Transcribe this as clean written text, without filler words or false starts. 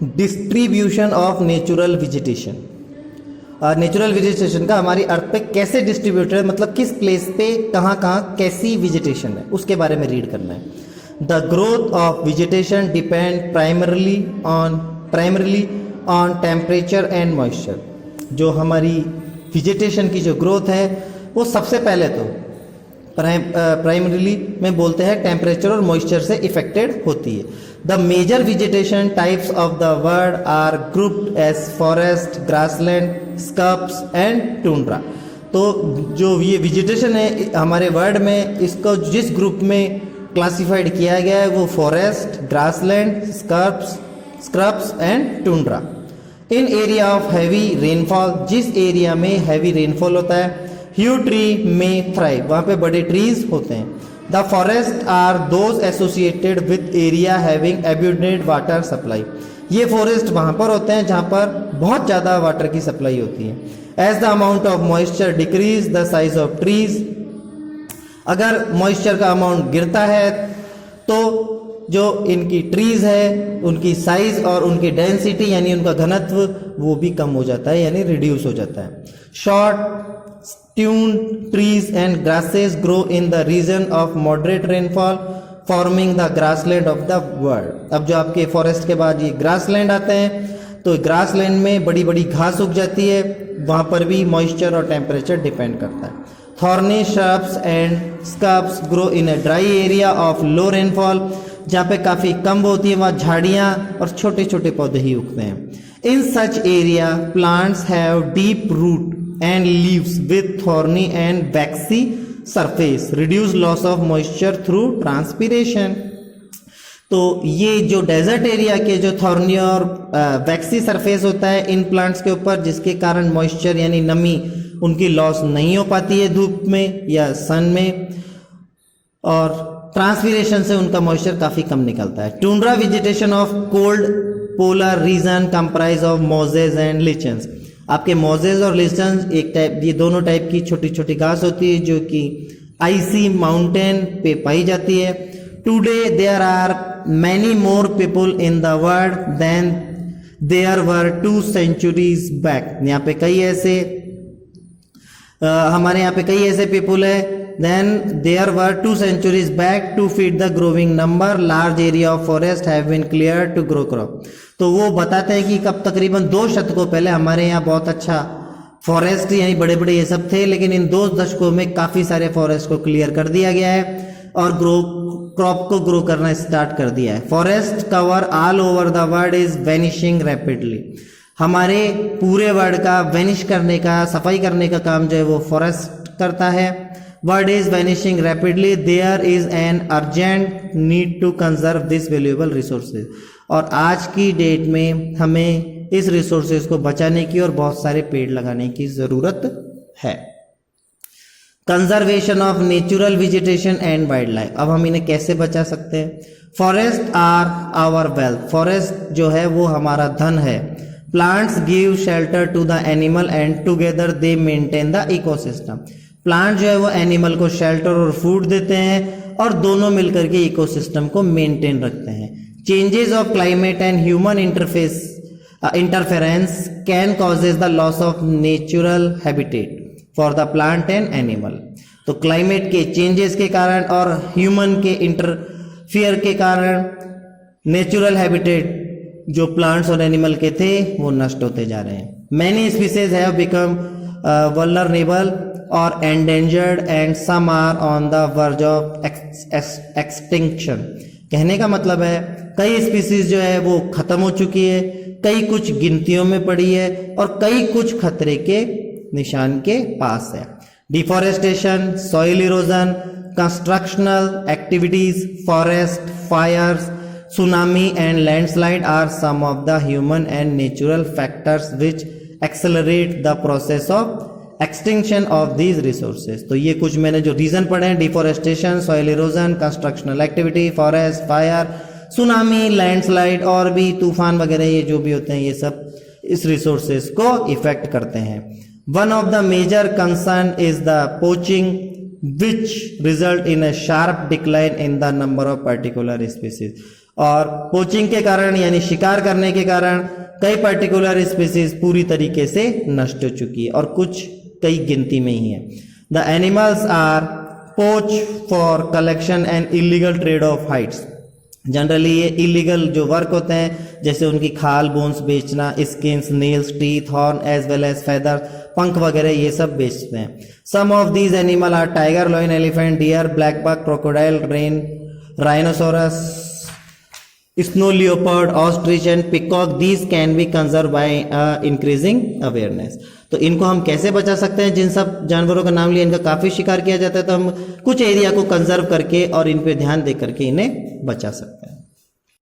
Distribution of natural vegetation. Natural vegetation का हमारी अर्थ पे कैसे डिस्ट्रीब्यूटेड है, मतलब किस प्लेस पे कहाँ कहाँ कैसी वेजिटेशन है, उसके बारे में रीड करना है। The growth of vegetation depend primarily on temperature and moisture. जो हमारी वेजिटेशन की जो ग्रोथ है वो सबसे पहले तो प्राइमरीली में बोलते हैं टेम्परेचर और मॉइस्चर से इफेक्टेड होती है। The major vegetation types of the world are grouped as forest, grassland, scrubs and tundra. तो जो ये वेजिटेशन है हमारे वर्ल्ड में, इसको जिस ग्रुप में क्लासिफाइड किया गया है वो forest, grassland, scrubs and tundra. In area of heavy rainfall, जिस एरिया में हैवी रेनफॉल होता है, ह्यू ट्री में थ्राइव, वहाँ पे बड़े ट्रीज होते हैं। The forest are those associated with area having abundant water supply. ये फॉरेस्ट वहाँ पर होते हैं जहाँ पर बहुत ज़्यादा वाटर की सप्लाई होती है। As the amount of moisture decrease the size of trees, अगर मॉइस्चर का अमाउंट गिरता है तो जो इनकी ट्रीज है उनकी साइज और उनकी डेंसिटी यानी उनका घनत्व वो भी कम हो जाता है, यानी रिड्यूस हो जाता है। Short tuned trees and grasses grow in the region of moderate rainfall, forming the grassland of the world. अब जो आपके फॉरेस्ट के बाद ये ग्रासलैंड आते हैं, तो ग्रासलैंड में बड़ी बड़ी घास उग जाती है, वहाँ पर भी मॉइस्चर और टेम्परेचर डिपेंड करता है। Thorny shrubs and scrubs grow in a dry area of low rainfall, जहाँ पे काफ़ी कम होती है वहाँ झाड़ियाँ और छोटे छोटे पौधे ही उगते हैं। In such area, plants have deep root and leaves with thorny and waxy surface, reduce loss of moisture through transpiration। तो ये जो डेजर्ट एरिया के जो थॉर्नी और वैक्सी सरफेस होता है इन प्लांट्स के ऊपर, जिसके कारण मॉइस्चर यानी नमी उनकी लॉस नहीं हो पाती है धूप में या सन में, और ट्रांसपीरेशन से उनका मॉइस्चर काफ़ी कम निकलता है। Tundra vegetation of cold polar region comprise of mosses and lichens. आपके मोजेज और लिचन्स एक टाइप, ये दोनों टाइप की छोटी छोटी घास होती है जो कि आइसी माउंटेन पे पाई जाती है। Today there are many more people in the world then there were 2 centuries back. यहाँ पे कई ऐसे हमारे यहाँ पे कई ऐसे पीपल है, then there were 2 centuries back to feed the growing number, large area of forest have been clear to grow crop. तो वो बताते हैं कि कब तकरीबन 2 शतकों पहले हमारे यहाँ बहुत अच्छा फॉरेस्ट यानी बड़े बड़े ये सब थे, लेकिन इन 2 दशकों में काफ़ी सारे फॉरेस्ट को क्लियर कर दिया गया है और क्रॉप को ग्रो करना स्टार्ट कर दिया है। Forest cover all over the world is vanishing rapidly. हमारे पूरे वर्ल्ड का वेनिश करने का, सफाई करने का काम जो है वो फॉरेस्ट करता है। World is vanishing rapidly, there is an urgent need to conserve this valuable resources. और आज की डेट में हमें इस रिसोर्सेज को बचाने की और बहुत सारे पेड़ लगाने की ज़रूरत है। Conservation of natural vegetation and wildlife, अब हम इन्हें कैसे बचा सकते हैं। Forest are our wealth, forest जो है वो हमारा धन है। Plants give shelter to the animal and together they maintain the ecosystem. Plant जो है वो एनिमल को शेल्टर और फूड देते हैं और दोनों मिलकर के इकोसिस्टम को मेंटेन रखते हैं। Changes of climate and human interference can causes the loss of natural habitat for the plant and animal. तो क्लाइमेट के चेंजेस के कारण और ह्यूमन के इंटरफियर के कारण नेचुरल हैबिटेट जो प्लांट्स और एनिमल के थे वो नष्ट होते जा रहे हैं। Many species have become vulnerable और endangered and some are on the verge of extinction. कहने का मतलब है कई स्पीसीज जो है वो खत्म हो चुकी है, कई कुछ गिनतियों में पड़ी है और कई कुछ खतरे के निशान के पास है। Deforestation, soil erosion, constructional activities, forest fires, tsunami and landslide are some of the human and natural factors which accelerate the process of extinction of these resources. तो ये कुछ मैंने जो रीजन पढ़े हैं, deforestation, soil erosion, constructional activity, forest fire, tsunami, landslide और भी तूफान वगैरह ये जो भी होते हैं ये सब इस रिसोर्सेज को इफेक्ट करते हैं। One of the major concern is the poaching which result in a sharp decline in the number of particular species. और पोचिंग के कारण यानी शिकार करने के कारण कई पर्टिकुलर स्पीसीज पूरी तरीके से नष्ट हो चुकी है और कुछ कई गिनती में ही है। The animals are poach for collection and illegal trade of hides. Generally ये इलीगल जो वर्क होते हैं, जैसे उनकी खाल बोन्स बेचना, skins, nails, teeth, horn as well as feather, पंख वगैरह ये सब बेचते हैं। Some of these animal are tiger, lion, elephant, deer, black buck, crocodile, rhinoceros, snow leopard, ostrich and peacock. These can be conserve by increasing awareness. तो इनको हम कैसे बचा सकते हैं? जिन सब जानवरों का नाम लिया इनका काफ़ी शिकार किया जाता है, तो हम कुछ एरिया को कंजर्व करके और इन पे ध्यान दे करके इन्हें बचा सकते हैं।